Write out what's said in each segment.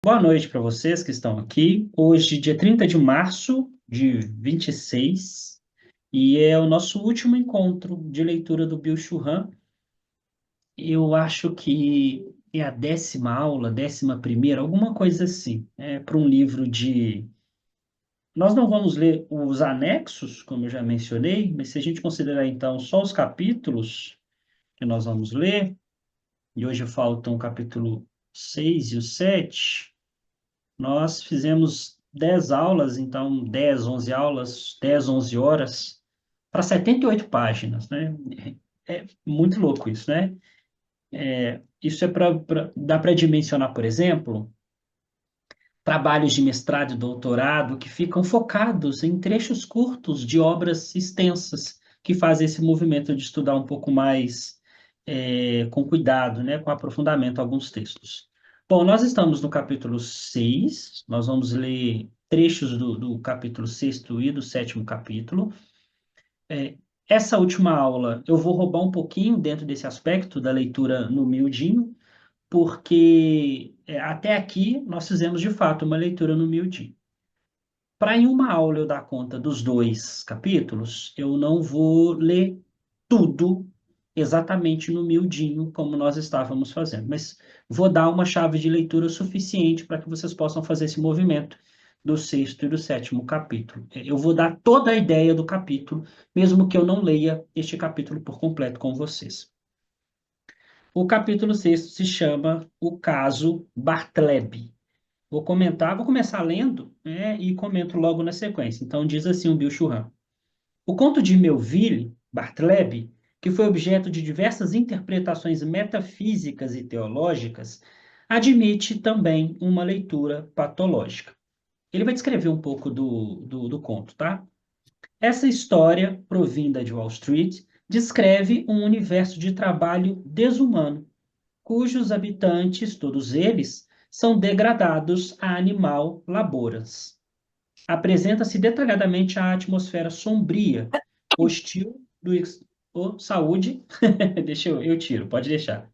Boa noite para vocês que estão aqui. Hoje, dia 30 de março de 26, e é o nosso último encontro de leitura do Bill Churran. Eu acho que é a 10ª aula, 11ª, alguma coisa assim. É para um livro de. Nós não vamos ler os anexos, como eu já mencionei, mas se a gente considerar então só os capítulos que nós vamos ler, e hoje faltam o capítulo 6 e o 7. Nós fizemos 10 aulas, então 10, 11 aulas, 10, 11 horas, para 78 páginas, né? É muito louco isso, né? Isso é dá para dimensionar, por exemplo, trabalhos de mestrado e doutorado que ficam focados em trechos curtos de obras extensas, que fazem esse movimento de estudar um pouco mais com cuidado, né, com aprofundamento alguns textos. Bom, nós estamos no capítulo 6. Nós vamos ler trechos do capítulo 6º e do 7º capítulo. Essa última aula eu vou roubar um pouquinho dentro desse aspecto da leitura no miudinho, porque até aqui nós fizemos de fato uma leitura no miudinho. Para em uma aula eu dar conta dos dois capítulos, eu não vou ler tudo exatamente no miudinho, como nós estávamos fazendo, mas vou dar uma chave de leitura suficiente para que vocês possam fazer esse movimento do 6º e do 7º capítulo. Eu vou dar toda a ideia do capítulo, mesmo que eu não leia este capítulo por completo com vocês. O capítulo 6º se chama O Caso Bartleby. Vou começar lendo, né, e comento logo na sequência. Então, diz assim o Bill Churran. O conto de Melville, Bartleby, que foi objeto de diversas interpretações metafísicas e teológicas, admite também uma leitura patológica. Ele vai descrever um pouco do conto, tá? Essa história, provinda de Wall Street, descreve um universo de trabalho desumano cujos habitantes, todos eles, são degradados a animal laboras. Apresenta-se detalhadamente a atmosfera sombria, hostil do saúde. Deixa eu tiro, pode deixar.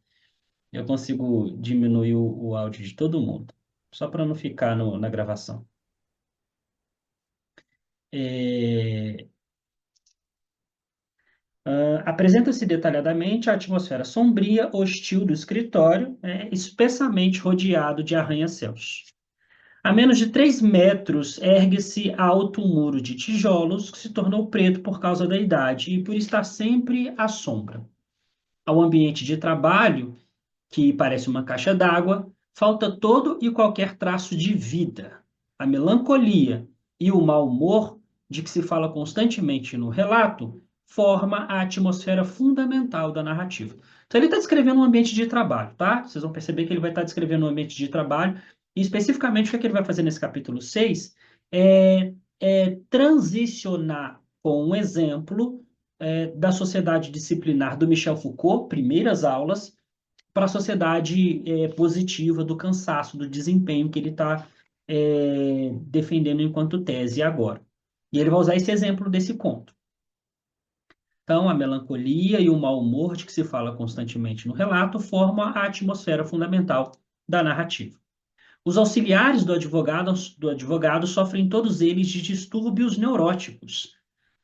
Eu consigo diminuir o áudio de todo mundo, só para não ficar na gravação. É, apresenta-se detalhadamente a atmosfera sombria, hostil do escritório, espessamente rodeado de arranha-céus. A menos de 3 metros ergue-se alto um muro de tijolos que se tornou preto por causa da idade e por estar sempre à sombra. Ao ambiente de trabalho, que parece uma caixa d'água, falta todo e qualquer traço de vida. A melancolia e o mau humor, de que se fala constantemente no relato, forma a atmosfera fundamental da narrativa. Então, ele está descrevendo um ambiente de trabalho, tá? Vocês vão perceber que ele vai estar descrevendo um ambiente de trabalho, e especificamente o que, é que ele vai fazer nesse capítulo 6 é transicionar com um exemplo da sociedade disciplinar do Michel Foucault, primeiras aulas, para a sociedade positiva do cansaço, do desempenho que ele está defendendo enquanto tese agora. E ele vai usar esse exemplo desse conto. Então, a melancolia e o mau humor de que se fala constantemente no relato formam a atmosfera fundamental da narrativa. Os auxiliares do advogado sofrem todos eles de distúrbios neuróticos.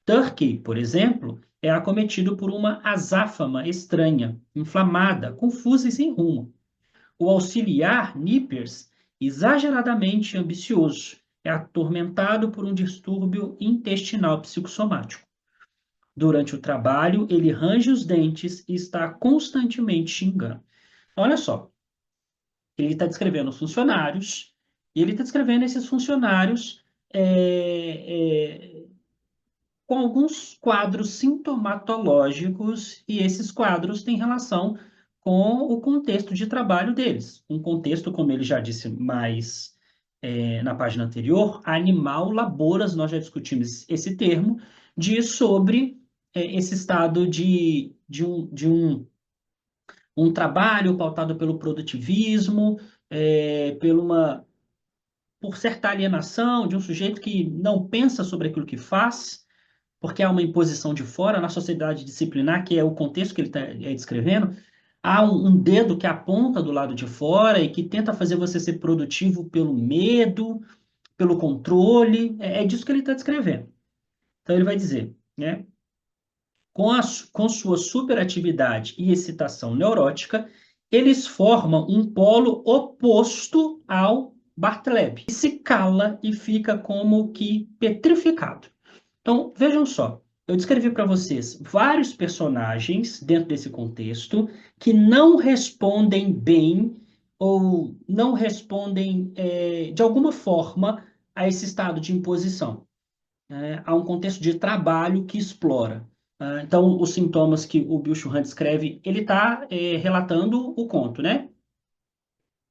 Turkey, por exemplo, é acometido por uma azáfama estranha, inflamada, confusa e sem rumo. O auxiliar, Nippers, exageradamente ambicioso, é atormentado por um distúrbio intestinal psicossomático. Durante o trabalho, ele range os dentes e está constantemente xingando. Olha só, ele está descrevendo os funcionários, e ele está descrevendo esses funcionários com alguns quadros sintomatológicos, e esses quadros têm relação com o contexto de trabalho deles. Um contexto, como ele já disse mais na página anterior, animal laboras, nós já discutimos esse termo, diz sobre esse estado de um trabalho pautado pelo produtivismo, por certa alienação de um sujeito que não pensa sobre aquilo que faz, porque há uma imposição de fora na sociedade disciplinar, que é o contexto que ele está descrevendo. Há um dedo que aponta do lado de fora e que tenta fazer você ser produtivo pelo medo, pelo controle. É disso que ele está descrevendo. Então ele vai dizer, né? Com sua superatividade e excitação neurótica, eles formam um polo oposto ao Bartleby, que se cala e fica como que petrificado. Então, vejam só, eu descrevi para vocês vários personagens dentro desse contexto que não respondem bem ou não respondem de alguma forma a esse estado de imposição, né? Há um contexto de trabalho que explora. Então, os sintomas que o Bill Churran descreve, ele está relatando o conto, né?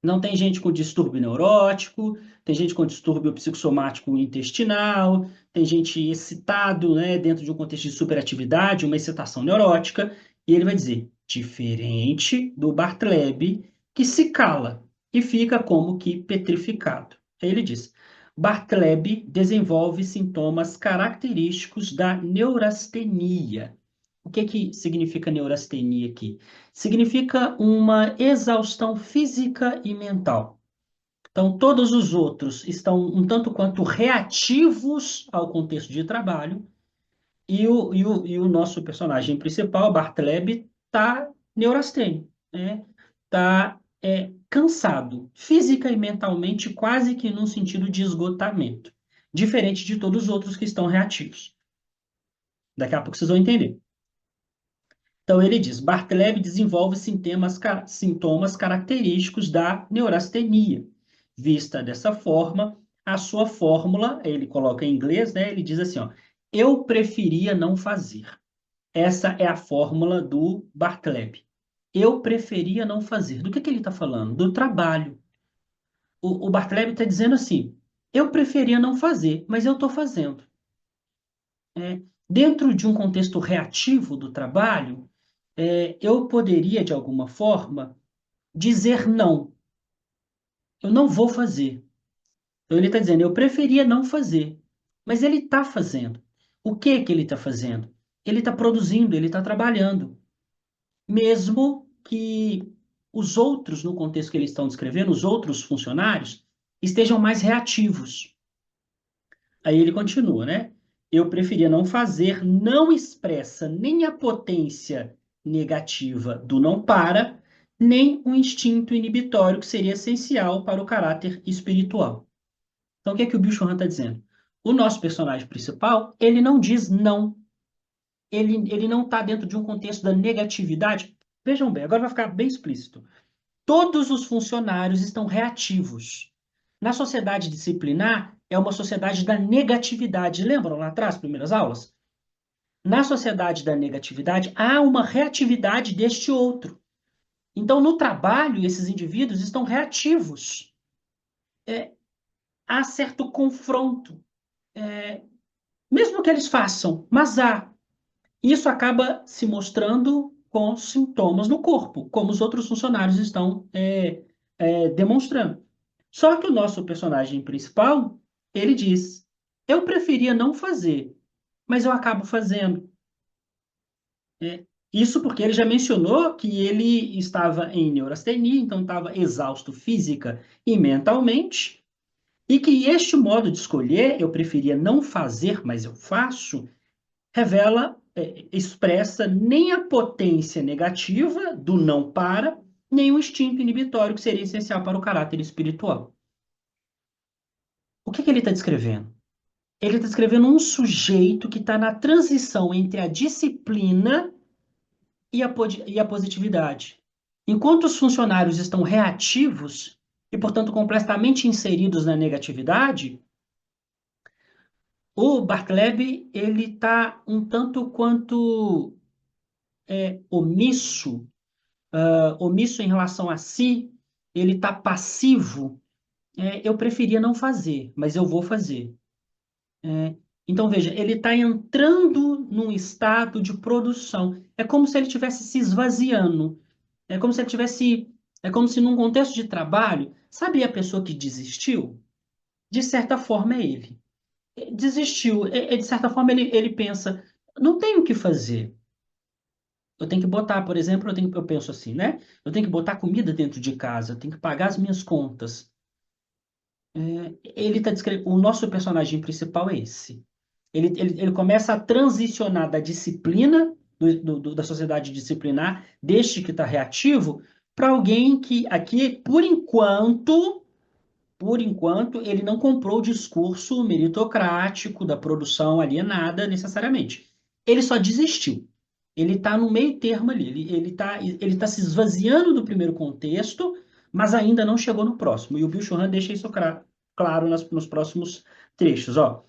Não tem gente com distúrbio neurótico, tem gente com distúrbio psicossomático intestinal, tem gente excitado, né, dentro de um contexto de superatividade, uma excitação neurótica, e ele vai dizer, diferente do Bartleby, que se cala e fica como que petrificado. Aí ele diz, Bartleby desenvolve sintomas característicos da neurastenia. O que que significa neurastenia aqui? Significa uma exaustão física e mental. Então, todos os outros estão um tanto quanto reativos ao contexto de trabalho, e o nosso personagem principal, Bartleby, está neurastênico, né? Está cansado, física e mentalmente, quase que num sentido de esgotamento, diferente de todos os outros que estão reativos. Daqui a pouco vocês vão entender. Então, ele diz: Bartleby desenvolve sintomas característicos da neurastenia. Vista dessa forma, a sua fórmula, ele coloca em inglês, né? Ele diz assim: ó, eu preferia não fazer. Essa é a fórmula do Bartleby. Eu preferia não fazer. Do que ele está falando? Do trabalho. O Bartleby está dizendo assim: eu preferia não fazer, mas eu estou fazendo. Dentro de um contexto reativo do trabalho, eu poderia, de alguma forma, dizer não. Eu não vou fazer. Então ele está dizendo, eu preferia não fazer. Mas ele está fazendo. O que que ele está fazendo? Ele está produzindo, ele está trabalhando. Mesmo que os outros, no contexto que eles estão descrevendo, os outros funcionários, estejam mais reativos. Aí ele continua, né? Eu preferia não fazer, não expressa nem a potência negativa do não para, nem o instinto inibitório que seria essencial para o caráter espiritual. Então, o que é que o Bill Churran está dizendo? O nosso personagem principal, ele não diz não. Ele não está dentro de um contexto da negatividade. Vejam bem, agora vai ficar bem explícito. Todos os funcionários estão reativos. Na sociedade disciplinar, é uma sociedade da negatividade. Lembram lá atrás, primeiras aulas? Na sociedade da negatividade, há uma reatividade deste outro. Então, no trabalho, esses indivíduos estão reativos. Há certo confronto, mesmo que eles façam, mas há. Isso acaba se mostrando com sintomas no corpo, como os outros funcionários estão demonstrando. Só que o nosso personagem principal, ele diz: eu preferia não fazer, mas eu acabo fazendo. Isso porque ele já mencionou que ele estava em neurastenia, então estava exausto física e mentalmente, e que este modo de escolher, eu preferia não fazer, mas eu faço, revela, expressa nem a potência negativa do não para, nem o instinto inibitório que seria essencial para o caráter espiritual. O que ele está descrevendo? Ele está descrevendo um sujeito que está na transição entre a disciplina e a positividade. Enquanto os funcionários estão reativos e, portanto, completamente inseridos na negatividade, o Bartleby ele está um tanto quanto omisso, omisso em relação a si, ele está passivo. Eu preferia não fazer, mas eu vou fazer. Então, veja, ele está entrando num estado de produção. É como se ele estivesse se esvaziando. É como se ele tivesse. É como se num contexto de trabalho, sabe a pessoa que desistiu? De certa forma é ele. Desistiu. De certa forma ele pensa: não tenho o que fazer. Eu tenho que botar, por exemplo, eu penso assim, né? Eu tenho que botar comida dentro de casa, eu tenho que pagar as minhas contas. Ele tá descrevendo, o nosso personagem principal é esse. Ele começa a transicionar da disciplina, da sociedade disciplinar, deste que está reativo, para alguém que aqui, por enquanto, ele não comprou o discurso meritocrático da produção alienada necessariamente. Ele só desistiu. Ele está no meio termo ali. Ele tá se esvaziando do primeiro contexto, mas ainda não chegou no próximo. E o Bill Churran deixa isso claro nos próximos trechos. Ó.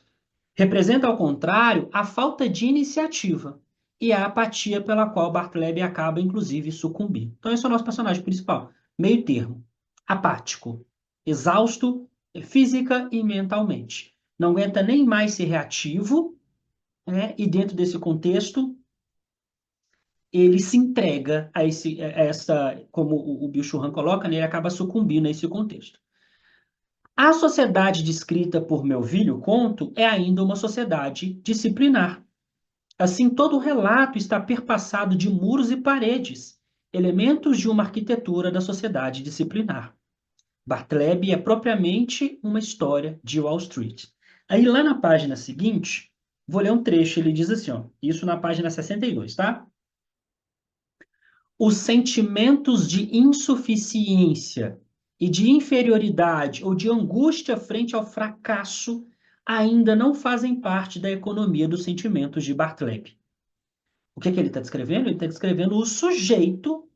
Representa, ao contrário, a falta de iniciativa e a apatia pela qual Bartleby acaba, inclusive, sucumbir. Então, esse é o nosso personagem principal. Meio termo. Apático. Exausto, física e mentalmente. Não aguenta nem mais ser reativo, né? E dentro desse contexto, ele se entrega a essa, como o Bill Churran coloca, né? Ele acaba sucumbindo a esse contexto. A sociedade descrita por Melville, o conto, é ainda uma sociedade disciplinar. Assim, todo o relato está perpassado de muros e paredes, elementos de uma arquitetura da sociedade disciplinar. Bartleby é propriamente uma história de Wall Street. Aí, lá na página seguinte, vou ler um trecho, ele diz assim, ó, isso na página 62, tá? Os sentimentos de insuficiência e de inferioridade ou de angústia frente ao fracasso ainda não fazem parte da economia dos sentimentos de Bartleby. O que ele está descrevendo? Ele está descrevendo o sujeito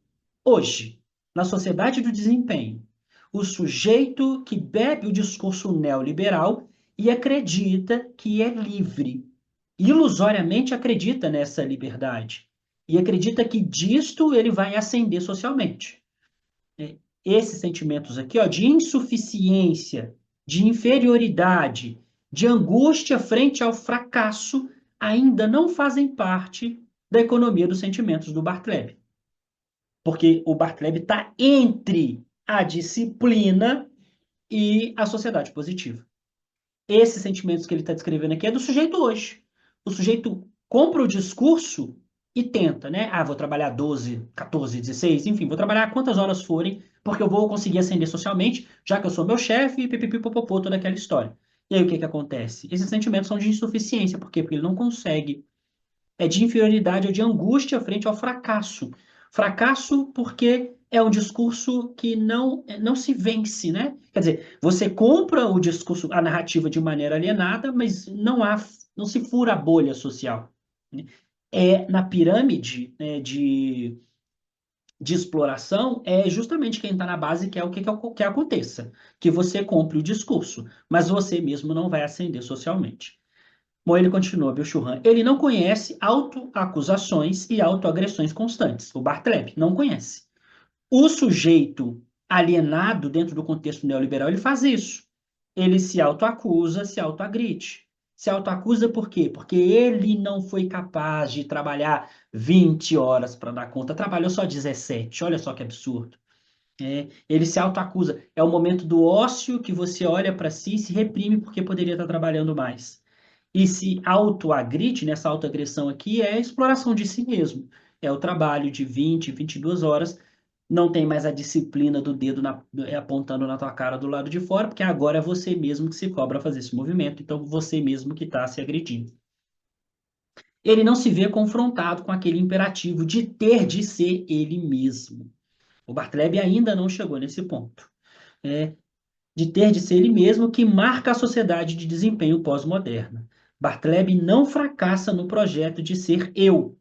hoje, na sociedade do desempenho. O sujeito que bebe o discurso neoliberal e acredita que é livre. Ilusoriamente acredita nessa liberdade. E acredita que disto ele vai ascender socialmente. Esses sentimentos aqui, ó, de insuficiência, de inferioridade, de angústia frente ao fracasso, ainda não fazem parte da economia dos sentimentos do Bartleby. Porque o Bartleby está entre a disciplina e a sociedade positiva. Esses sentimentos que ele está descrevendo aqui é do sujeito hoje. O sujeito compra o discurso e tenta, né? Ah, vou trabalhar 12, 14, 16, enfim, vou trabalhar quantas horas forem, porque eu vou conseguir ascender socialmente, já que eu sou meu chefe, e pipipipopopô, toda aquela história. E aí o que que acontece? Esses sentimentos são de insuficiência. Por quê? Porque ele não consegue. É de inferioridade ou de angústia frente ao fracasso. Fracasso porque é um discurso que não se vence, né? Quer dizer, você compra o discurso, a narrativa de maneira alienada, mas não se fura a bolha social. Né? Na pirâmide, né, de exploração, é justamente quem está na base que é o que aconteça, que você compre o discurso, mas você mesmo não vai ascender socialmente. Bom, ele continua, Bill Churran. Ele não conhece autoacusações e autoagressões constantes. O Bartleby não conhece. O sujeito alienado dentro do contexto neoliberal, ele faz isso. Ele se autoacusa, se autoagride. Se autoacusa por quê? Porque ele não foi capaz de trabalhar 20 horas para dar conta, trabalhou só 17. Olha só que absurdo. Ele se autoacusa. É o momento do ócio que você olha para si e se reprime porque poderia estar trabalhando mais. E se autoagride, nessa autoagressão aqui, é a exploração de si mesmo. É o trabalho de 20, 22 horas, não tem mais a disciplina do dedo apontando na tua cara do lado de fora, porque agora é você mesmo que se cobra fazer esse movimento, então você mesmo que está se agredindo. Ele não se vê confrontado com aquele imperativo de ter de ser ele mesmo. O Bartleby ainda não chegou nesse ponto. É, de ter de ser ele mesmo que marca a sociedade de desempenho pós-moderna. Bartleby não fracassa no projeto de ser eu.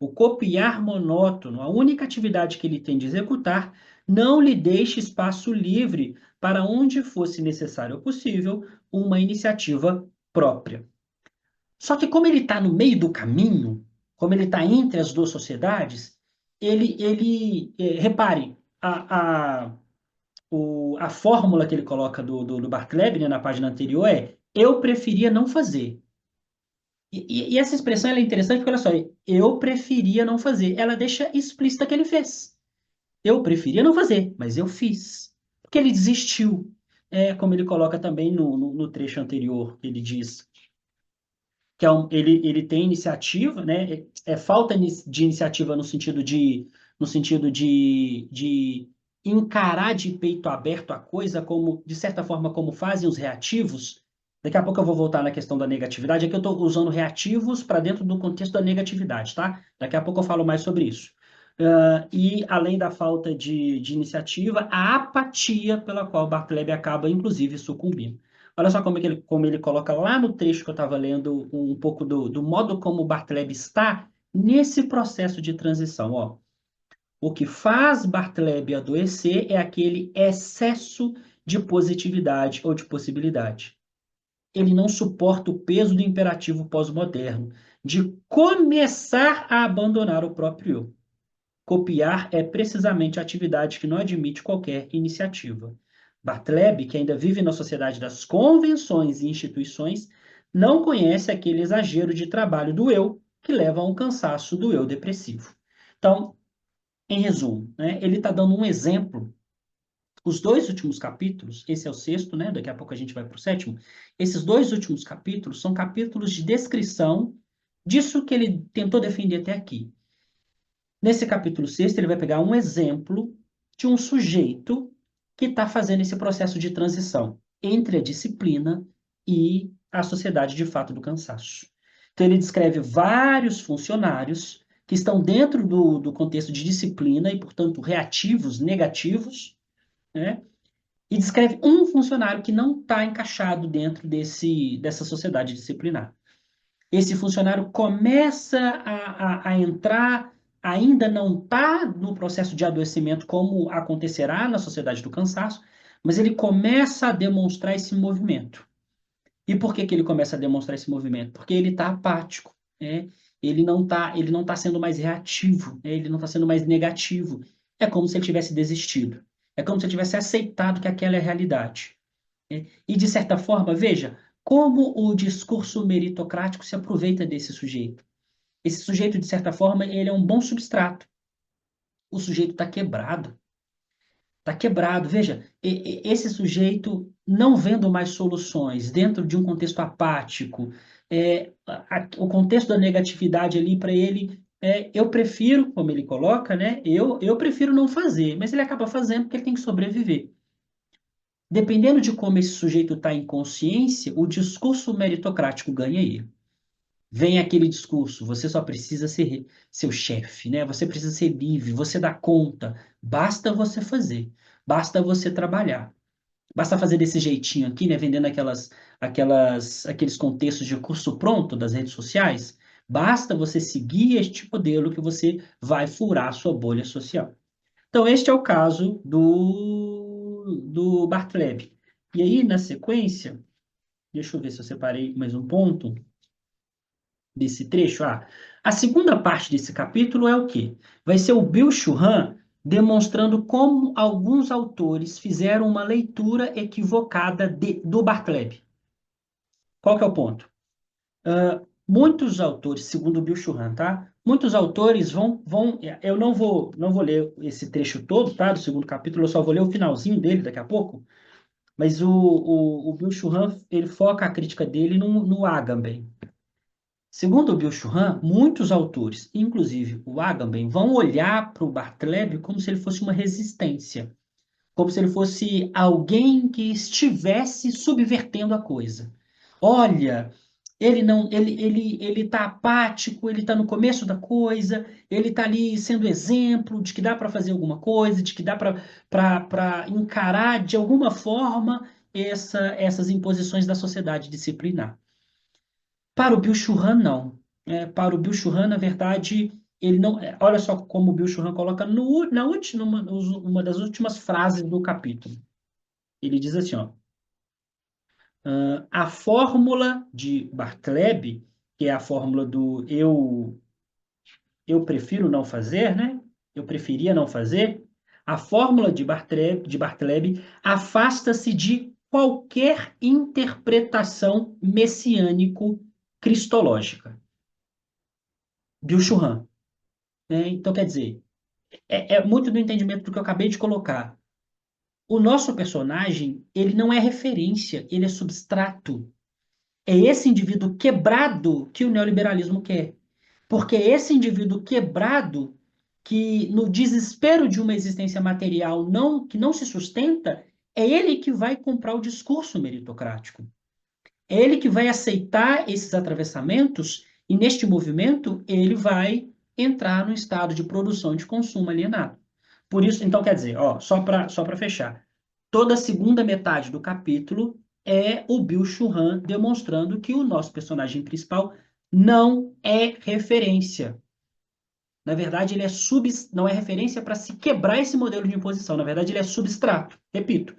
O copiar monótono, a única atividade que ele tem de executar, não lhe deixa espaço livre para onde fosse necessário ou possível uma iniciativa própria. Só que como ele está no meio do caminho, como ele está entre as duas sociedades, repare, a fórmula que ele coloca do Bartleby, né, na página anterior é eu preferia não fazer. E essa expressão ela é interessante porque, olha só, eu preferia não fazer. Ela deixa explícita que ele fez. Eu preferia não fazer, mas eu fiz. Porque ele desistiu. Como ele coloca também no trecho anterior, ele diz. que ele tem iniciativa, né? É falta de iniciativa no sentido de encarar de peito aberto a coisa, como, de certa forma, como fazem os reativos. Daqui a pouco eu vou voltar na questão da negatividade, é que eu estou usando reativos para dentro do contexto da negatividade, tá? Daqui a pouco eu falo mais sobre isso. E, além da falta de iniciativa, a apatia pela qual Bartleby acaba, inclusive, sucumbindo. Olha só como ele coloca lá no trecho que eu estava lendo um pouco do modo como Bartleby está nesse processo de transição. Ó. O que faz Bartleby adoecer é aquele excesso de positividade ou de possibilidade. Ele não suporta o peso do imperativo pós-moderno de começar a abandonar o próprio eu. Copiar é precisamente a atividade que não admite qualquer iniciativa. Bartleby, que ainda vive na sociedade das convenções e instituições, não conhece aquele exagero de trabalho do eu que leva a um cansaço do eu depressivo. Então, em resumo, né, ele está dando um exemplo. Os dois últimos capítulos, esse é o sexto, né, daqui a pouco a gente vai para o sétimo, esses dois últimos capítulos são capítulos de descrição disso que ele tentou defender até aqui. Nesse capítulo 6, ele vai pegar um exemplo de um sujeito que está fazendo esse processo de transição entre a disciplina e a sociedade de fato do cansaço. Então, ele descreve vários funcionários que estão dentro do contexto de disciplina e, portanto, reativos, negativos, né? E descreve um funcionário que não está encaixado dentro dessa sociedade disciplinar. Esse funcionário começa a entrar, ainda não está no processo de adoecimento como acontecerá na sociedade do cansaço, mas ele começa a demonstrar esse movimento. E por que que ele começa a demonstrar esse movimento? Porque ele está apático, né? Ele não tá sendo mais reativo, né? Ele não está sendo mais negativo. É como se ele tivesse desistido. É como se ele tivesse aceitado que aquela é a realidade. E, de certa forma, veja, como o discurso meritocrático se aproveita desse sujeito. Esse sujeito, de certa forma, ele é um bom substrato. O sujeito está quebrado. Está quebrado. Veja, esse sujeito, não vendo mais soluções dentro de um contexto apático, o contexto da negatividade ali para ele, eu prefiro, como ele coloca, né? Eu prefiro não fazer, mas ele acaba fazendo porque ele tem que sobreviver. Dependendo de como esse sujeito está em consciência, o discurso meritocrático ganha ele. Vem aquele discurso, você só precisa ser seu chefe, né? Você precisa ser livre, você dá conta. Basta você fazer, basta você trabalhar. Basta fazer desse jeitinho aqui, né? Vendendo aqueles contextos de curso pronto das redes sociais. Basta você seguir este modelo que você vai furar a sua bolha social. Então, este é o caso do Bartleby. E aí, na sequência, deixa eu ver se eu separei mais um ponto desse trecho. A segunda parte desse capítulo é o quê? Vai ser o Bill Churran demonstrando como alguns autores fizeram uma leitura equivocada do Bartleby. Qual que é o ponto? Muitos autores, segundo o Bill Churran, tá? Muitos autores eu não vou ler esse trecho todo, tá? Do segundo capítulo, eu só vou ler o finalzinho dele daqui a pouco. Mas o Bill Churran, ele foca a crítica dele no Agamben. Segundo o Bill Churran, muitos autores, inclusive o Agamben, vão olhar para o Bartleby como se ele fosse uma resistência, como se ele fosse alguém que estivesse subvertendo a coisa. Olha, ele não, ele está apático, ele está no começo da coisa, ele está ali sendo exemplo de que dá para fazer alguma coisa, de que dá para encarar de alguma forma essas imposições da sociedade disciplinar. Para o Bill Churran, não. Para o Bill Churran, na verdade, ele não. Olha só como o Bill Churran coloca na última, uma das últimas frases do capítulo. Ele diz assim, ó, a fórmula de Bartleby, que é a fórmula do eu prefiro não fazer, né? Eu preferia não fazer. A fórmula de Bartleby afasta-se de qualquer interpretação messiânico-cristológica. Bill Churran. Né? Então, quer dizer, é muito do entendimento do que eu acabei de colocar. O nosso personagem, ele não é referência, ele é substrato. É esse indivíduo quebrado que o neoliberalismo quer. Porque é esse indivíduo quebrado que, no desespero de uma existência material que não se sustenta, é ele que vai comprar o discurso meritocrático. É ele que vai aceitar esses atravessamentos e, neste movimento, ele vai entrar no estado de produção e de consumo alienado. Por isso, então, quer dizer, ó, só para fechar, toda a segunda metade do capítulo é o Bill Churran demonstrando que o nosso personagem principal não é referência. Na verdade, não é referência para se quebrar esse modelo de imposição. Na verdade, ele é substrato. Repito,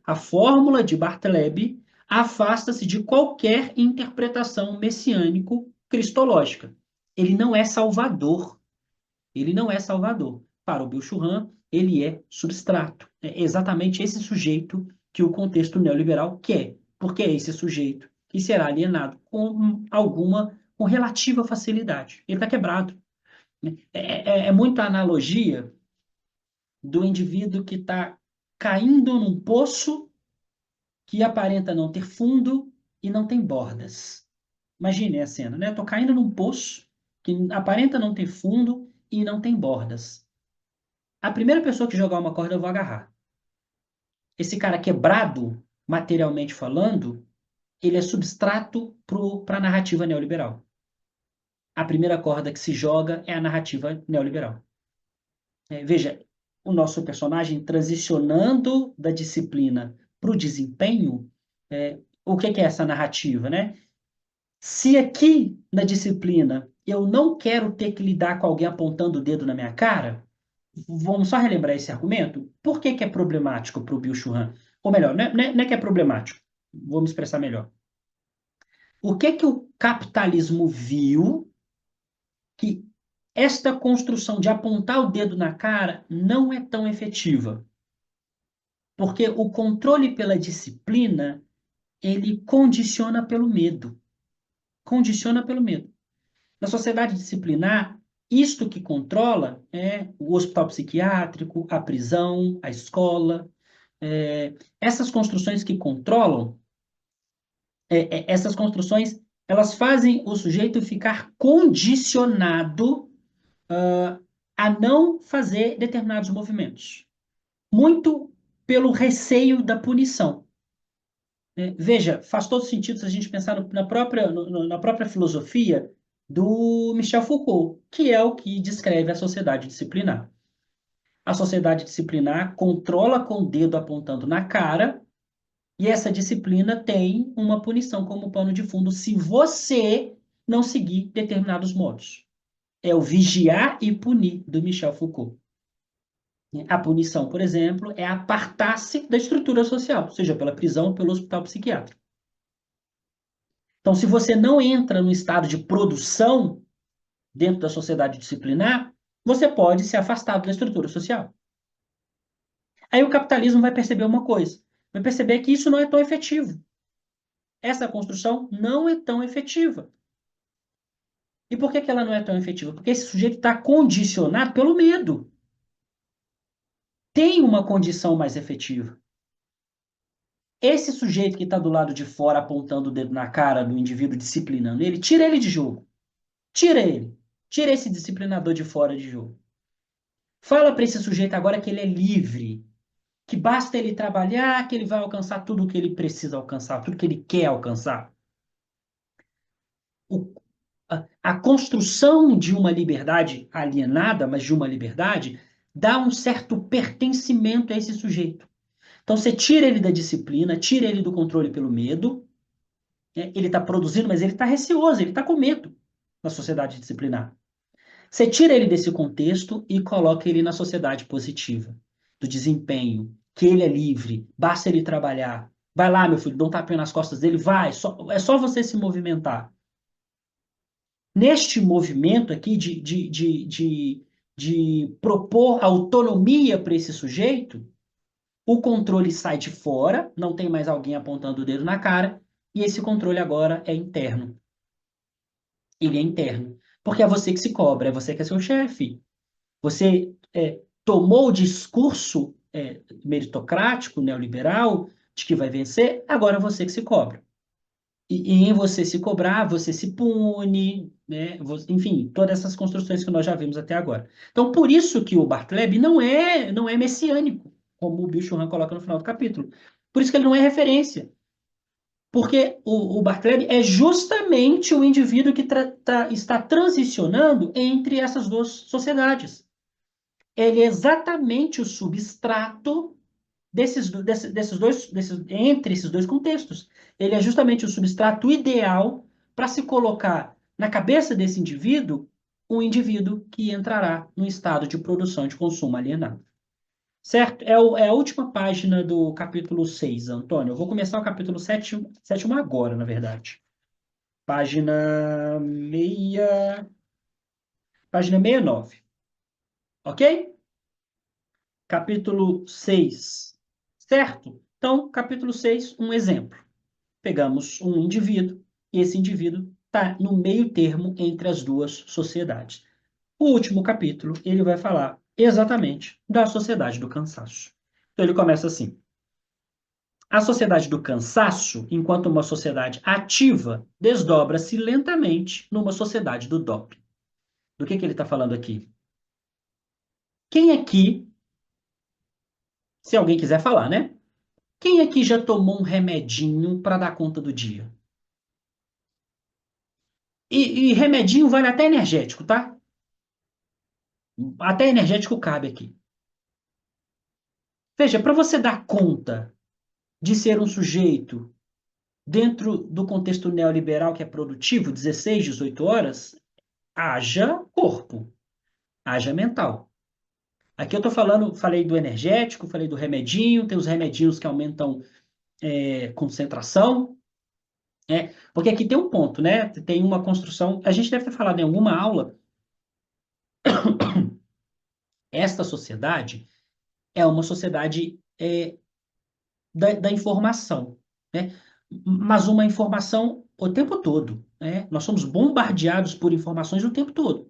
a fórmula de Bartleby afasta-se de qualquer interpretação messiânico-cristológica. Ele não é salvador. Ele não é salvador. Para o Bill Churran, ele é substrato. É exatamente esse sujeito que o contexto neoliberal quer, porque é esse sujeito que será alienado com relativa facilidade. Ele está quebrado. É muita analogia do indivíduo que está caindo num poço que aparenta não ter fundo e não tem bordas. Imagine a cena, né? Estou caindo num poço que aparenta não ter fundo e não tem bordas. A primeira pessoa que jogar uma corda eu vou agarrar. Esse cara quebrado, materialmente falando, ele é substrato para a narrativa neoliberal. A primeira corda que se joga é a narrativa neoliberal. Veja, o nosso personagem transicionando da disciplina para o desempenho, o que é essa narrativa, né? Se aqui na disciplina eu não quero ter que lidar com alguém apontando o dedo na minha cara, vamos só relembrar esse argumento? Por que é problemático para o Bill Churran? Ou melhor, não é que é problemático, vou me expressar melhor. O que o capitalismo viu que esta construção de apontar o dedo na cara não é tão efetiva? Porque o controle pela disciplina, ele condiciona pelo medo. Condiciona pelo medo. Na sociedade disciplinar, isto que controla é o hospital psiquiátrico, a prisão, a escola. Essas construções que controlam, essas construções, elas fazem o sujeito ficar condicionado a não fazer determinados movimentos. Muito pelo receio da punição. Veja, faz todo sentido se a gente pensar na própria filosofia do Michel Foucault, que é o que descreve a sociedade disciplinar. A sociedade disciplinar controla com o dedo apontando na cara, e essa disciplina tem uma punição como pano de fundo se você não seguir determinados modos. É o vigiar e punir do Michel Foucault. A punição, por exemplo, é apartar-se da estrutura social, seja pela prisão ou pelo hospital psiquiátrico. Então, se você não entra no estado de produção dentro da sociedade disciplinar, você pode ser afastado da estrutura social. Aí o capitalismo vai perceber uma coisa, vai perceber que isso não é tão efetivo. Essa construção não é tão efetiva. E por que ela não é tão efetiva? Porque esse sujeito está condicionado pelo medo. Tem uma condição mais efetiva. Esse sujeito que está do lado de fora apontando o dedo na cara do indivíduo disciplinando ele, tira ele de jogo. Tira ele. Tira esse disciplinador de fora de jogo. Fala para esse sujeito agora que ele é livre, que basta ele trabalhar, que ele vai alcançar tudo o que ele precisa alcançar, tudo que ele quer alcançar. A construção de uma liberdade alienada, mas de uma liberdade, dá um certo pertencimento a esse sujeito. Então você tira ele da disciplina, tira ele do controle pelo medo, né? Ele está produzindo, mas ele está receoso, ele está com medo na sociedade disciplinar. Você tira ele desse contexto e coloca ele na sociedade positiva, do desempenho, que ele é livre, basta ele trabalhar. Vai lá, meu filho, dá um tapinha nas costas dele, vai, é só você se movimentar. Neste movimento aqui de propor autonomia para esse sujeito, o controle sai de fora, não tem mais alguém apontando o dedo na cara, e esse controle agora é interno. Ele é interno. Porque é você que se cobra, é você que é seu chefe. Você tomou o discurso meritocrático, neoliberal, de que vai vencer, agora é você que se cobra. E em você se cobrar, você se pune, né? Enfim, todas essas construções que nós já vimos até agora. Então, por isso que o Bartleby não é messiânico, como o Bill Churran coloca no final do capítulo. Por isso que ele não é referência. Porque o Bartleby é justamente o indivíduo que está transicionando entre essas duas sociedades. Ele é exatamente o substrato entre esses dois contextos. Ele é justamente o substrato ideal para se colocar na cabeça desse indivíduo um indivíduo que entrará no estado de produção e de consumo alienado. Certo? É a última página do capítulo 6, Antônio. Eu vou começar o capítulo sétimo agora, na verdade. Página meia, página 69. Ok? Capítulo 6. Certo? Então, capítulo 6, um exemplo. Pegamos um indivíduo, e esse indivíduo está no meio termo entre as duas sociedades. O último capítulo, ele vai falar exatamente da sociedade do cansaço. Então, ele começa assim. A sociedade do cansaço, enquanto uma sociedade ativa, desdobra-se lentamente numa sociedade do doping. Do que ele está falando aqui? Quem aqui, se alguém quiser falar, né? Quem aqui já tomou um remedinho para dar conta do dia? E remedinho vale até energético, tá? Até energético cabe aqui. Veja, para você dar conta de ser um sujeito dentro do contexto neoliberal que é produtivo, 16, 18 horas, haja corpo, haja mental. Aqui eu estou falando, falei do energético, falei do remedinho, tem os remedinhos que aumentam concentração, porque aqui tem um ponto, né? Tem uma construção, a gente deve ter falado em alguma aula, esta sociedade é uma sociedade da informação, né? Mas uma informação o tempo todo, né? Nós somos bombardeados por informações o tempo todo.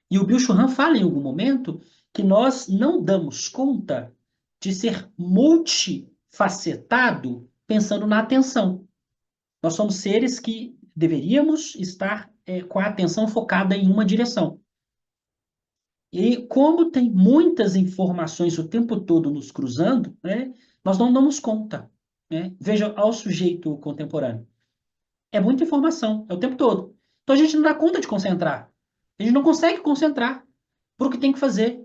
E o Bill Churran fala em algum momento que nós não damos conta de ser multifacetado pensando na atenção. Nós somos seres que deveríamos estar com a atenção focada em uma direção. E como tem muitas informações o tempo todo nos cruzando, né, nós não damos conta. Né? Veja ao sujeito contemporâneo. É muita informação, é o tempo todo. Então a gente não dá conta de concentrar. A gente não consegue concentrar para o que tem que fazer.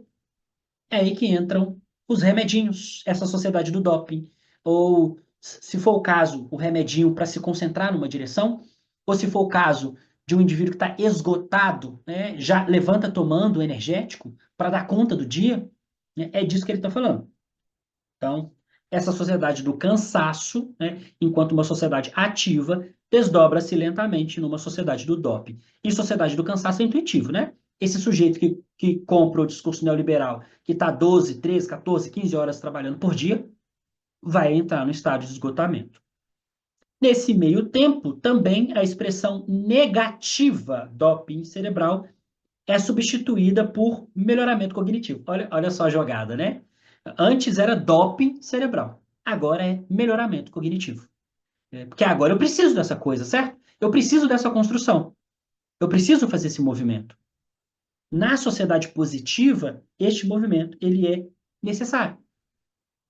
É aí que entram os remedinhos, essa sociedade do doping. Ou, se for o caso, o remedinho para se concentrar numa direção, ou se for o caso de um indivíduo que está esgotado, né, já levanta tomando energético para dar conta do dia, né, é disso que ele está falando. Então, essa sociedade do cansaço, né, enquanto uma sociedade ativa, desdobra-se lentamente numa sociedade do doping. E sociedade do cansaço é intuitivo, né? Esse sujeito que compra o discurso neoliberal, que está 12, 13, 14, 15 horas trabalhando por dia, vai entrar no estado de esgotamento. Nesse meio tempo, também a expressão negativa doping cerebral é substituída por melhoramento cognitivo. Olha só a jogada, né? Antes era doping cerebral, agora é melhoramento cognitivo. Porque agora eu preciso dessa coisa, certo? Eu preciso dessa construção. Eu preciso fazer esse movimento. Na sociedade positiva, este movimento ele é necessário.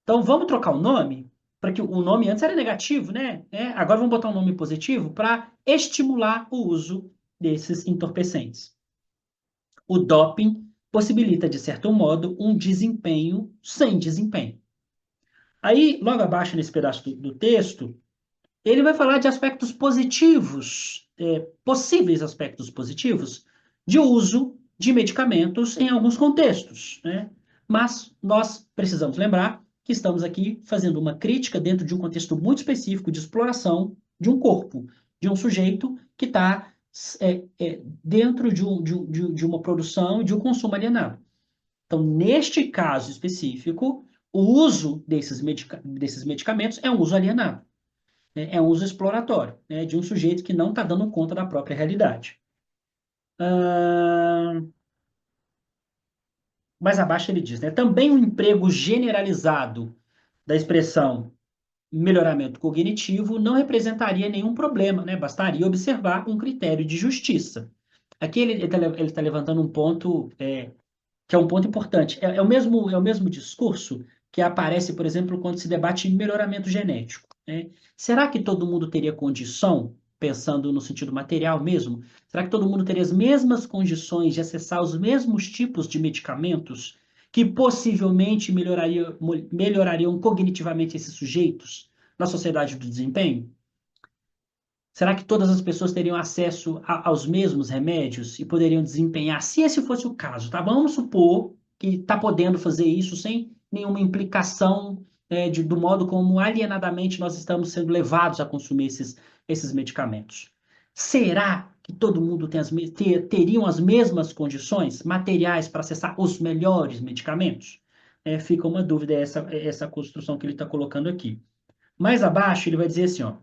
Então vamos trocar o nome para que o nome antes era negativo, né? Agora vamos botar um nome positivo para estimular o uso desses entorpecentes. O doping possibilita, de certo modo, um desempenho sem desempenho. Aí, logo abaixo nesse pedaço do texto, ele vai falar de aspectos positivos, possíveis aspectos positivos, de uso de medicamentos em alguns contextos. Né? Mas nós precisamos lembrar que estamos aqui fazendo uma crítica dentro de um contexto muito específico de exploração de um corpo, de um sujeito que está dentro de uma produção e de um consumo alienado. Então, neste caso específico, o uso desses medicamentos é um uso alienado, né? É um uso exploratório, né? De um sujeito que não está dando conta da própria realidade. Ah, mais abaixo ele diz, né? Também o emprego generalizado da expressão melhoramento cognitivo não representaria nenhum problema, né? Bastaria observar um critério de justiça. Aqui ele está levantando um ponto que é um ponto importante. É o mesmo discurso que aparece, por exemplo, quando se debate melhoramento genético, né? Será que todo mundo teria condição, pensando no sentido material mesmo, será que todo mundo teria as mesmas condições de acessar os mesmos tipos de medicamentos que possivelmente melhorariam cognitivamente esses sujeitos na sociedade do desempenho? Será que todas as pessoas teriam acesso aos mesmos remédios e poderiam desempenhar, se esse fosse o caso, tá? Vamos supor que está podendo fazer isso sem nenhuma implicação do modo como alienadamente nós estamos sendo levados a consumir esses medicamentos. Será que todo mundo teriam as mesmas condições materiais para acessar os melhores medicamentos? Fica uma dúvida essa construção que ele está colocando aqui. Mais abaixo, ele vai dizer assim, ó,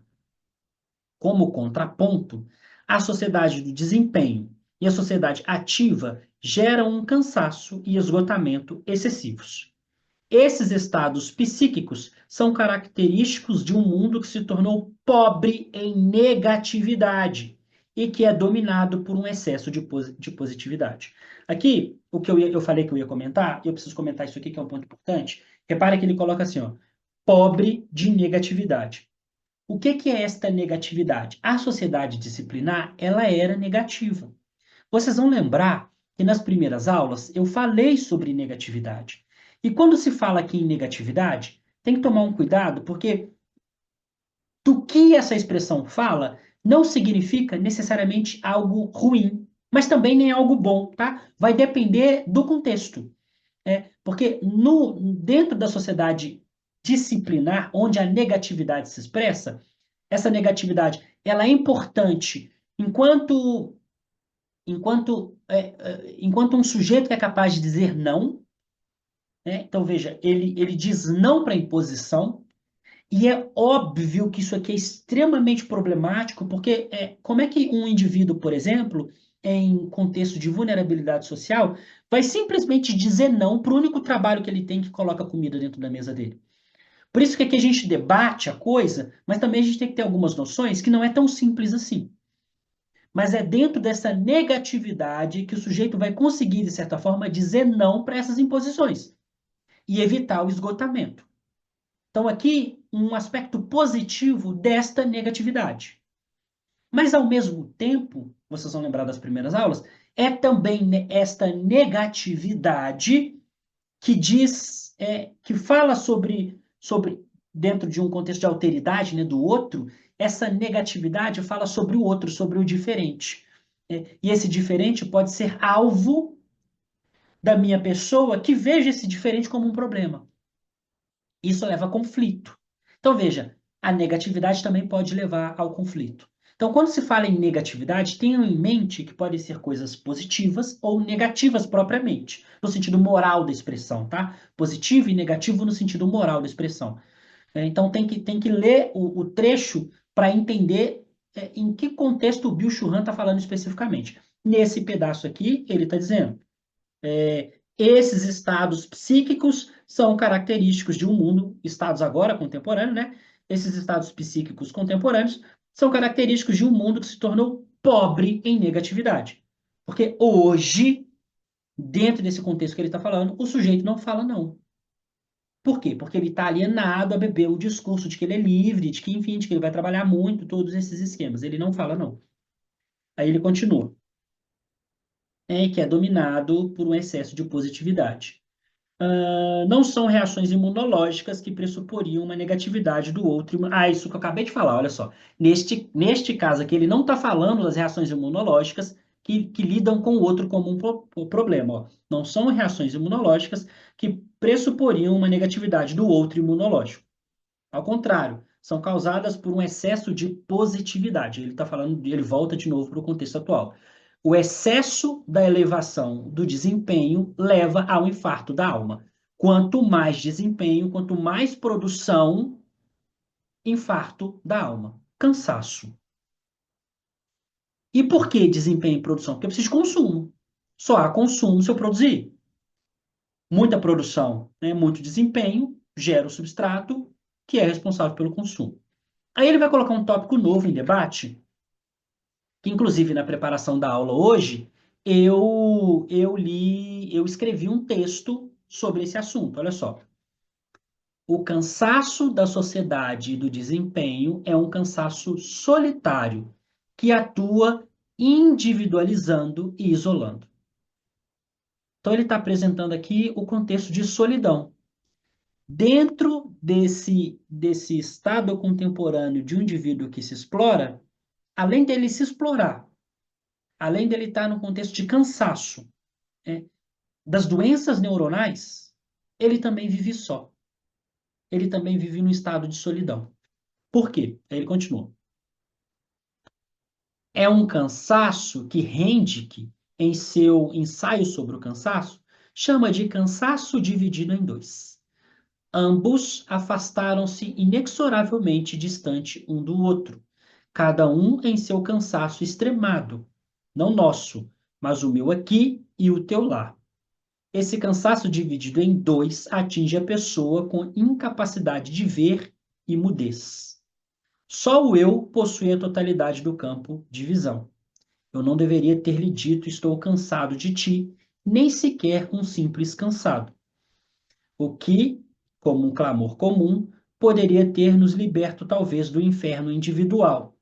como contraponto, a sociedade do desempenho e a sociedade ativa geram um cansaço e esgotamento excessivos. Esses estados psíquicos são característicos de um mundo que se tornou pobre em negatividade e que é dominado por um excesso de positividade. Aqui, o que eu falei que eu ia comentar, e eu preciso comentar isso aqui, que é um ponto importante. Repare que ele coloca assim, ó, pobre de negatividade. O que é esta negatividade? A sociedade disciplinar, ela era negativa. Vocês vão lembrar que nas primeiras aulas eu falei sobre negatividade. E quando se fala aqui em negatividade, tem que tomar um cuidado, porque do que essa expressão fala não significa necessariamente algo ruim, mas também nem algo bom, tá? Vai depender do contexto. Porque dentro da sociedade disciplinar, onde a negatividade se expressa, essa negatividade ela é importante enquanto um sujeito que é capaz de dizer não, né? Então veja, ele diz não para a imposição, e é óbvio que isso aqui é extremamente problemático, porque como é que um indivíduo, por exemplo, em contexto de vulnerabilidade social, vai simplesmente dizer não para o único trabalho que ele tem que coloca comida dentro da mesa dele? Por isso que aqui a gente debate a coisa, mas também a gente tem que ter algumas noções que não é tão simples assim. Mas é dentro dessa negatividade que o sujeito vai conseguir, de certa forma, dizer não para essas imposições e evitar o esgotamento. Então, aqui, um aspecto positivo desta negatividade. Mas, ao mesmo tempo, vocês vão lembrar das primeiras aulas, é também esta negatividade que diz, que fala sobre, dentro de um contexto de alteridade, né, do outro, essa negatividade fala sobre o outro, sobre o diferente. E esse diferente pode ser alvo da minha pessoa que veja esse diferente como um problema. Isso leva a conflito. Então, veja, a negatividade também pode levar ao conflito. Então, quando se fala em negatividade, tenham em mente que podem ser coisas positivas ou negativas propriamente, no sentido moral da expressão, tá? Positivo e negativo no sentido moral da expressão. Então, tem que ler o trecho para entender em que contexto o Bill Churran está falando especificamente. Nesse pedaço aqui, ele está dizendo: esses estados psíquicos são característicos de um mundo, estados agora contemporâneos, né? Esses estados psíquicos contemporâneos são característicos de um mundo que se tornou pobre em negatividade. Porque hoje, dentro desse contexto que ele está falando, o sujeito não fala não. Por quê? Porque ele está alienado a beber o discurso de que ele é livre, de que, enfim, de que ele vai trabalhar muito, todos esses esquemas. Ele não fala não. Aí ele continua. Que é dominado por um excesso de positividade. Não são reações imunológicas que pressuporiam uma negatividade do outro. Isso que eu acabei de falar, olha só. Neste caso aqui, ele não está falando das reações imunológicas que lidam com o outro como um problema. Ó. Não são reações imunológicas que pressuporiam uma negatividade do outro imunológico. Ao contrário, são causadas por um excesso de positividade. Ele está falando, ele volta de novo para o contexto atual. O excesso da elevação do desempenho leva ao infarto da alma. Quanto mais desempenho, quanto mais produção, infarto da alma. Cansaço. E por que desempenho e produção? Porque eu preciso de consumo. Só há consumo se eu produzir. Muita produção, né? Muito desempenho, gera o substrato que é responsável pelo consumo. Aí ele vai colocar um tópico novo em debate, que inclusive na preparação da aula hoje, eu escrevi um texto sobre esse assunto. Olha só. O cansaço da sociedade e do desempenho é um cansaço solitário, que atua individualizando e isolando. Então, ele está apresentando aqui o contexto de solidão. Dentro desse estado contemporâneo de um indivíduo que se explora, além dele se explorar, além dele estar no contexto de cansaço, né, das doenças neuronais, ele também vive só. Ele também vive num estado de solidão. Por quê? Aí ele continua. É um cansaço que Hendrick, em seu ensaio sobre o cansaço, chama de cansaço dividido em dois. Ambos afastaram-se inexoravelmente distante um do outro, cada um em seu cansaço extremado, não nosso, mas o meu aqui e o teu lá. Esse cansaço dividido em dois atinge a pessoa com incapacidade de ver e mudez. Só o eu possui a totalidade do campo de visão. Eu não deveria ter lhe dito estou cansado de ti, nem sequer um simples cansado. O que, como um clamor comum, poderia ter nos liberto talvez do inferno individual.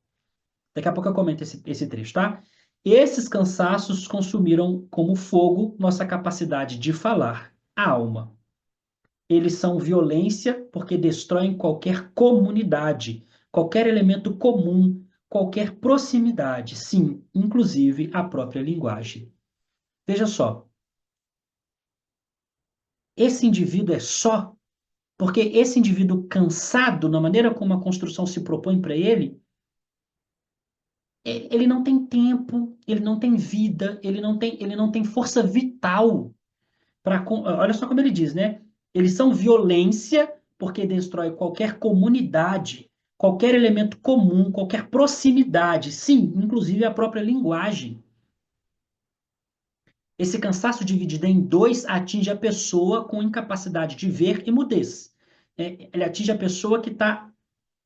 Daqui a pouco eu comento esse trecho, tá? Esses cansaços consumiram como fogo nossa capacidade de falar, a alma. Eles são violência porque destroem qualquer comunidade, qualquer elemento comum, qualquer proximidade, sim, inclusive a própria linguagem. Veja só, esse indivíduo é só porque esse indivíduo cansado, na maneira como a construção se propõe para ele, ele não tem tempo, ele não tem vida, ele não tem força vital para. Olha só como ele diz, né? Eles são violência porque destrói qualquer comunidade, qualquer elemento comum, qualquer proximidade, sim, inclusive a própria linguagem. Esse cansaço dividido em dois atinge a pessoa com incapacidade de ver e mudez. Ele atinge a pessoa que está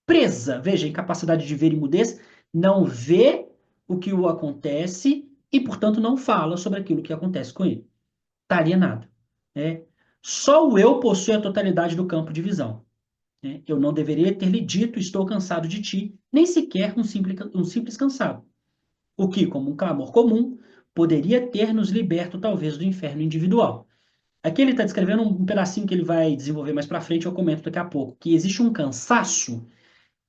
presa, veja, incapacidade de ver e mudez, não vê o que o acontece e, portanto, não fala sobre aquilo que acontece com ele. Está alienado. Né? Só o eu possui a totalidade do campo de visão. Né? Eu não deveria ter lhe dito, estou cansado de ti, nem sequer um simples cansado. O que, como um clamor comum, poderia ter nos liberto talvez do inferno individual. Aqui ele está descrevendo um pedacinho que ele vai desenvolver mais para frente, eu comento daqui a pouco, que existe um cansaço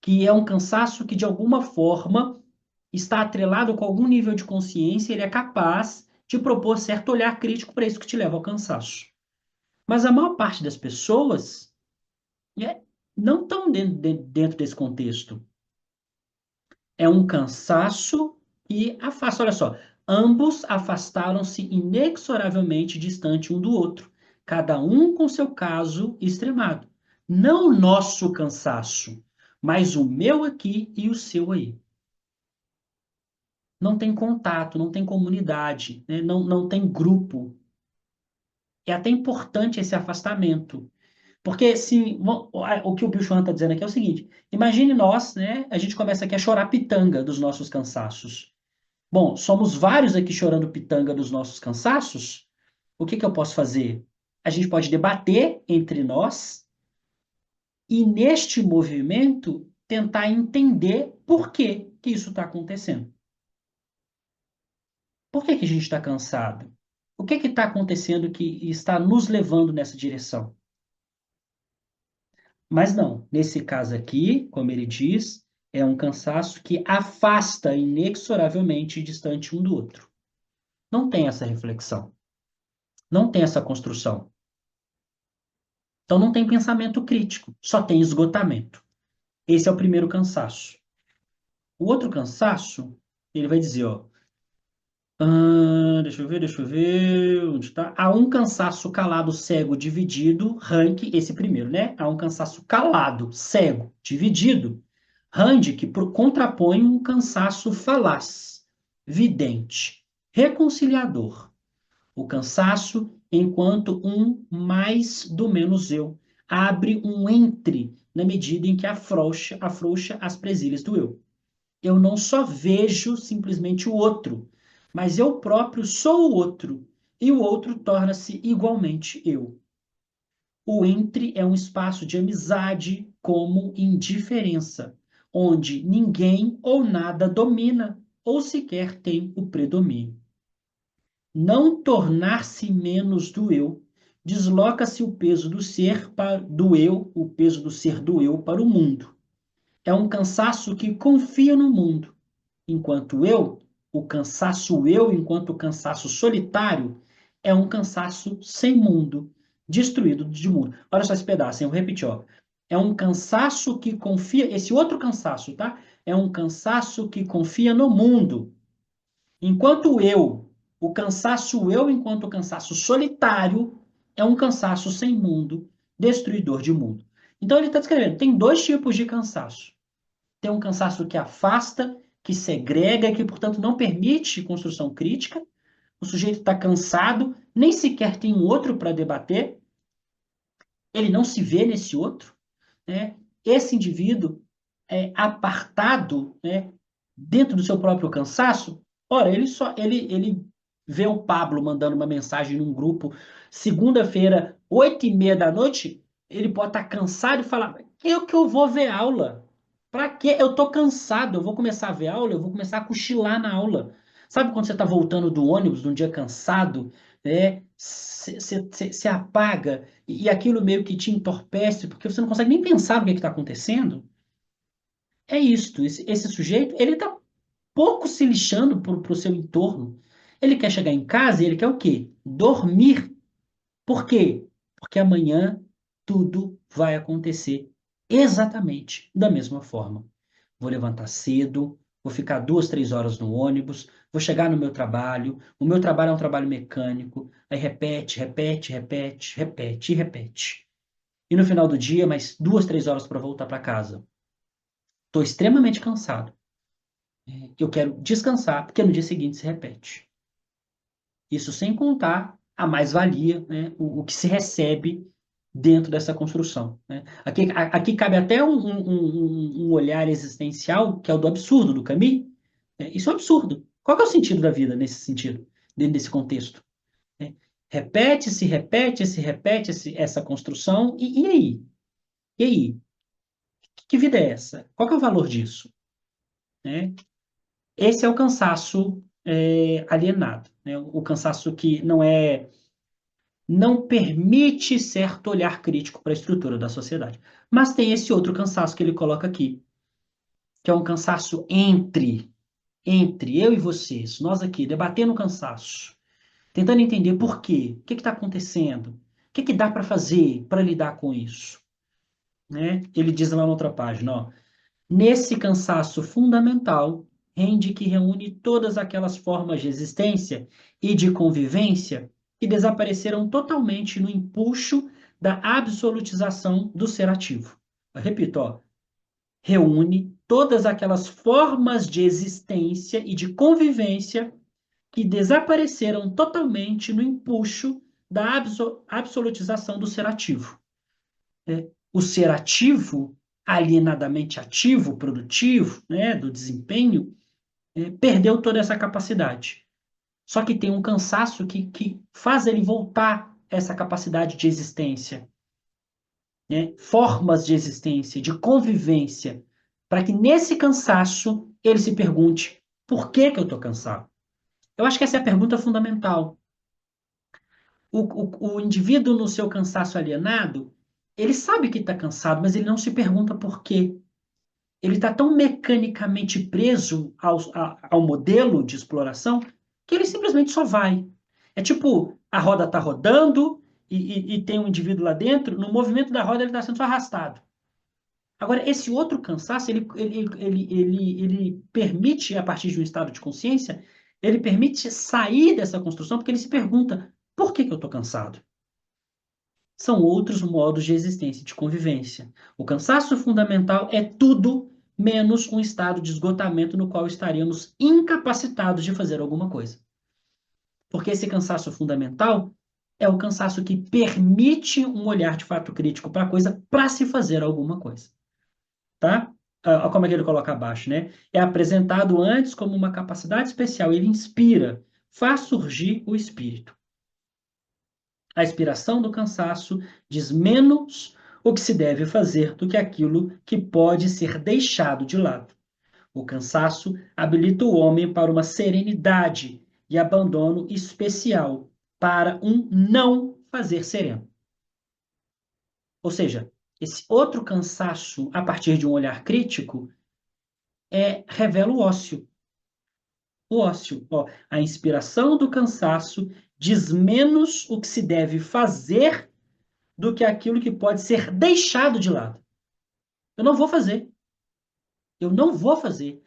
que é um cansaço que de alguma forma está atrelado com algum nível de consciência, ele é capaz de propor certo olhar crítico para isso que te leva ao cansaço. Mas a maior parte das pessoas é, não estão dentro desse contexto. É um cansaço e afasta. Olha só, ambos afastaram-se inexoravelmente distante um do outro, cada um com seu caso extremado. Não o nosso cansaço, mas o meu aqui e o seu aí. Não tem contato, não tem comunidade, né? Não tem grupo. É até importante esse afastamento. Porque se, o que o Bill Schwan está dizendo aqui é o seguinte: imagine nós, né? A gente começa aqui a chorar pitanga dos nossos cansaços. Bom, somos vários aqui chorando pitanga dos nossos cansaços. O que que eu posso fazer? A gente pode debater entre nós e, neste movimento, tentar entender por que que isso está acontecendo. Por que que a gente está cansado? O que está acontecendo que está nos levando nessa direção? Mas não, nesse caso aqui, como ele diz, é um cansaço que afasta inexoravelmente distante um do outro. Não tem essa reflexão, não tem essa construção. Então não tem pensamento crítico, só tem esgotamento. Esse é o primeiro cansaço. O outro cansaço, ele vai dizer, ó, deixa eu ver, onde está? Há um cansaço calado, cego, dividido, rank, esse primeiro, né? Há um cansaço calado, cego, dividido, Rand, que contrapõe um cansaço falaz, vidente, reconciliador. O cansaço, enquanto um mais do menos eu, abre um entre na medida em que afrouxa as presilhas do eu. Eu não só vejo simplesmente o outro, mas eu próprio sou o outro, e o outro torna-se igualmente eu. O entre é um espaço de amizade como indiferença, onde ninguém ou nada domina ou sequer tem o predomínio. Não tornar-se menos do eu, desloca-se o peso do ser do eu, o peso do ser do eu para o mundo. É um cansaço que confia no mundo, enquanto o cansaço eu, enquanto cansaço solitário, é um cansaço sem mundo, destruído de mundo. Olha só esse pedaço, hein? Eu vou repetir, ó. É um cansaço que confia, esse outro cansaço, tá? É um cansaço que confia no mundo, enquanto o cansaço eu, enquanto cansaço solitário, é um cansaço sem mundo, destruidor de mundo. Então ele está descrevendo, tem dois tipos de cansaço. Tem um cansaço que afasta, que segrega, que, portanto, não permite construção crítica. O sujeito está cansado, nem sequer tem um outro para debater, ele não se vê nesse outro, né? Esse indivíduo é apartado, né, dentro do seu próprio cansaço. Ora, ele vê o Pablo mandando uma mensagem num grupo segunda-feira, 8h30 da noite, ele pode estar cansado e falar: eu que eu vou ver aula. Para quê? Eu tô cansado, eu vou começar a ver aula, eu vou começar a cochilar na aula. Sabe quando você está voltando do ônibus num dia cansado, né? Você apaga e aquilo meio que te entorpece, porque você não consegue nem pensar no que está acontecendo? É isto. Esse sujeito, ele está pouco se lixando para o seu entorno. Ele quer chegar em casa e ele quer o quê? Dormir. Por quê? Porque amanhã tudo vai acontecer exatamente da mesma forma. Vou levantar cedo, vou ficar 2, 3 horas no ônibus, vou chegar no meu trabalho. O meu trabalho é um trabalho mecânico. Aí repete, repete, repete, repete e repete. E no final do dia, mais 2, 3 horas para voltar para casa. Estou extremamente cansado. Eu quero descansar, porque no dia seguinte se repete. Isso sem contar a mais-valia, né, o que se recebe dentro dessa construção. Né? Aqui cabe até um olhar existencial, que é o do absurdo, do Camus. Isso é um absurdo. Qual que é o sentido da vida nesse sentido, dentro desse contexto? Né? Repete-se, repete-se, repete-se essa construção, e aí? E aí? Que vida é essa? Qual que é o valor disso? Né? Esse é o cansaço alienado, né? O cansaço que não permite certo olhar crítico para a estrutura da sociedade. Mas tem esse outro cansaço que ele coloca aqui, que é um cansaço entre eu e vocês, nós aqui, debatendo o cansaço, tentando entender por quê, o que está acontecendo, o que dá para fazer para lidar com isso. Né? Ele diz lá na outra página, ó, nesse cansaço fundamental, rende que reúne todas aquelas formas de existência e de convivência que desapareceram totalmente no empuxo da absolutização do ser ativo. Eu repito, ó, reúne todas aquelas formas de existência e de convivência que desapareceram totalmente no empuxo da absolutização do ser ativo. Né? O ser ativo, alienadamente ativo, produtivo, né, do desempenho, perdeu toda essa capacidade. Só que tem um cansaço que faz ele voltar essa capacidade de existência, né? Formas de existência, de convivência, para que nesse cansaço ele se pergunte: por que que eu estou cansado? Eu acho que essa é a pergunta fundamental. O indivíduo, no seu cansaço alienado, ele sabe que está cansado, mas ele não se pergunta por quê. Ele está tão mecanicamente preso ao modelo de exploração que ele simplesmente só vai. É tipo, a roda está rodando e tem um indivíduo lá dentro, no movimento da roda ele está sendo só arrastado. Agora, esse outro cansaço, ele permite, a partir de um estado de consciência, ele permite sair dessa construção, porque ele se pergunta, por que que eu estou cansado? São outros modos de existência e de convivência. O cansaço fundamental é tudo menos um estado de esgotamento no qual estaríamos incapacitados de fazer alguma coisa. Porque esse cansaço fundamental É o cansaço que permite um olhar de fato crítico para a coisa para se fazer alguma coisa, tá? Como é que ele coloca abaixo, né? É apresentado antes como uma capacidade especial, ele inspira, faz surgir o espírito. A inspiração do cansaço diz menos o que se deve fazer do que aquilo que pode ser deixado de lado. O cansaço habilita o homem para uma serenidade e abandono especial, para um não fazer sereno. Ou seja, esse outro cansaço, a partir de um olhar crítico, revela o ócio. O ócio, ó, a inspiração do cansaço diz menos o que se deve fazer do que aquilo que pode ser deixado de lado. Eu não vou fazer. Eu não vou fazer.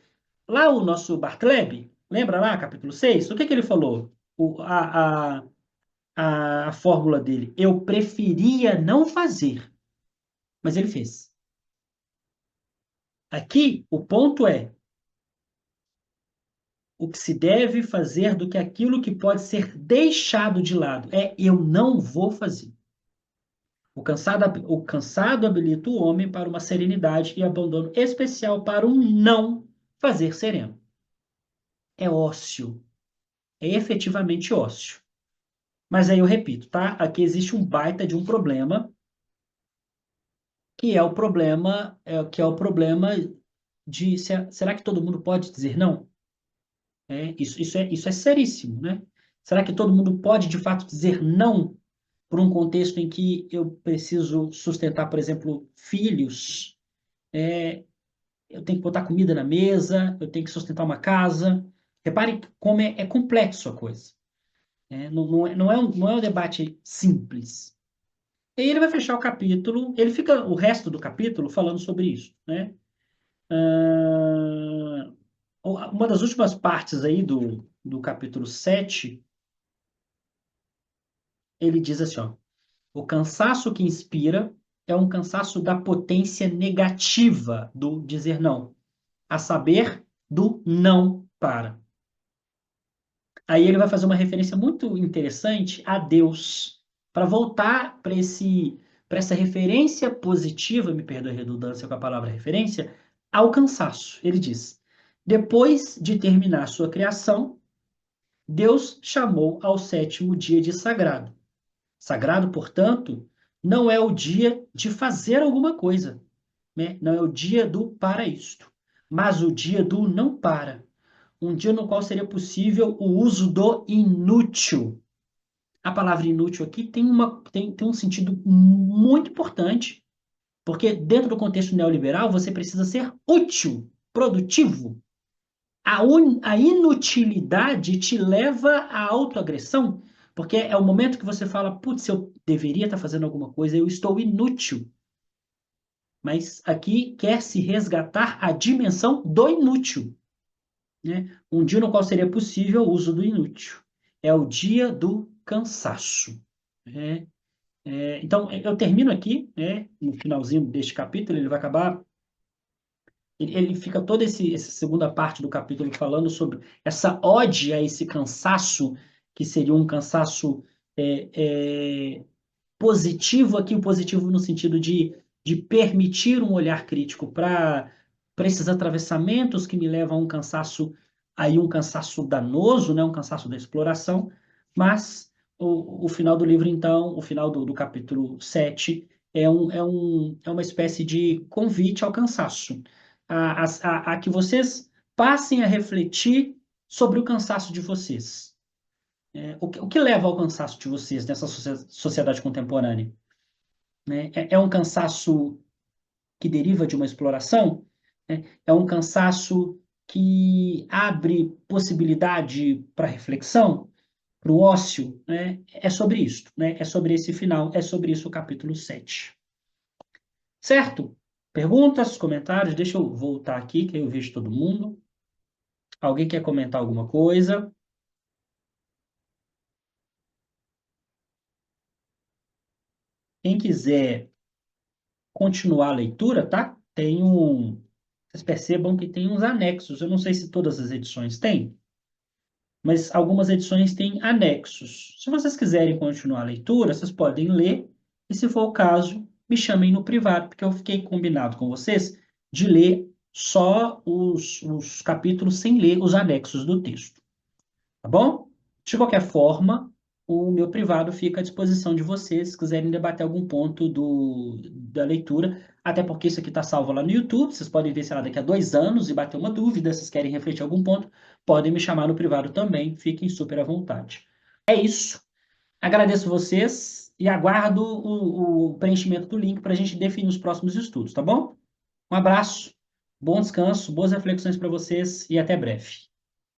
Lá o nosso Bartleby, lembra lá, capítulo 6? O que que ele falou? A fórmula dele. Eu preferia não fazer, mas ele fez. Aqui, o ponto é o que se deve fazer do que aquilo que pode ser deixado de lado. Eu não vou fazer. O cansado habilita o homem para uma serenidade e abandono especial para um não fazer sereno. É ócio. É efetivamente ócio. Mas aí eu repito, tá? Aqui existe um baita de um problema, que é o problema de será que todo mundo pode dizer não? Isso é seríssimo, né? Será que todo mundo pode de fato dizer não por um contexto em que eu preciso sustentar, por exemplo, filhos? É, eu tenho que botar comida na mesa, eu tenho que sustentar uma casa. Repare como é complexo a coisa. Não é um debate simples. E aí ele vai fechar o capítulo, ele fica o resto do capítulo falando sobre isso, né? Ah, uma das últimas partes aí do capítulo 7, ele diz assim, ó, o cansaço que inspira é um cansaço da potência negativa do dizer não, a saber, do não para. Aí ele vai fazer uma referência muito interessante a Deus, para voltar para essa referência positiva, me perdoe a redundância com a palavra referência, ao cansaço. Ele diz: depois de terminar sua criação, Deus chamou ao sétimo dia de sagrado. Sagrado, portanto, não é o dia de fazer alguma coisa, né? Não é o dia do para isto, mas o dia do não para. Um dia no qual seria possível o uso do inútil. A palavra inútil aqui tem um sentido muito importante, porque dentro do contexto neoliberal você precisa ser útil, produtivo. A inutilidade te leva à autoagressão, porque é o momento que você fala, putz, eu deveria estar fazendo alguma coisa, eu estou inútil. Mas aqui quer se resgatar a dimensão do inútil, né? Um dia no qual seria possível o uso do inútil. É o dia do cansaço. Né? Então, eu termino aqui, né, no finalzinho deste capítulo, ele vai acabar. Ele fica toda essa segunda parte do capítulo falando sobre essa ode a esse cansaço, que seria um cansaço é, é, positivo aqui, o positivo no sentido de permitir um olhar crítico para esses atravessamentos que me levam a um cansaço danoso, né, um cansaço da exploração, mas o final do livro, então, o final do capítulo 7 é uma espécie de convite ao cansaço, a que vocês passem a refletir sobre o cansaço de vocês. O que leva ao cansaço de vocês nessa sociedade contemporânea? Né? É um cansaço que deriva de uma exploração? Né? É um cansaço que abre possibilidade para reflexão, para o ócio? Né? É sobre isso, né? É sobre esse final, é sobre isso o capítulo 7. Certo? Perguntas, comentários? Deixa eu voltar aqui, que aí eu vejo todo mundo. Alguém quer comentar alguma coisa? Quem quiser continuar a leitura, tá? Vocês percebam que tem uns anexos. Eu não sei se todas as edições têm, mas algumas edições têm anexos. Se vocês quiserem continuar a leitura, vocês podem ler, e se for o caso, me chamem no privado, porque eu fiquei combinado com vocês de ler só os capítulos sem ler os anexos do texto. Tá bom? De qualquer forma, o meu privado fica à disposição de vocês, se quiserem debater algum ponto da leitura, até porque isso aqui está salvo lá no YouTube, vocês podem ver, sei lá, daqui a 2 anos e bater uma dúvida, se vocês querem refletir algum ponto, podem me chamar no privado também, fiquem super à vontade. É isso. Agradeço vocês e aguardo o preenchimento do link para a gente definir os próximos estudos, tá bom? Um abraço, bom descanso, boas reflexões para vocês e até breve.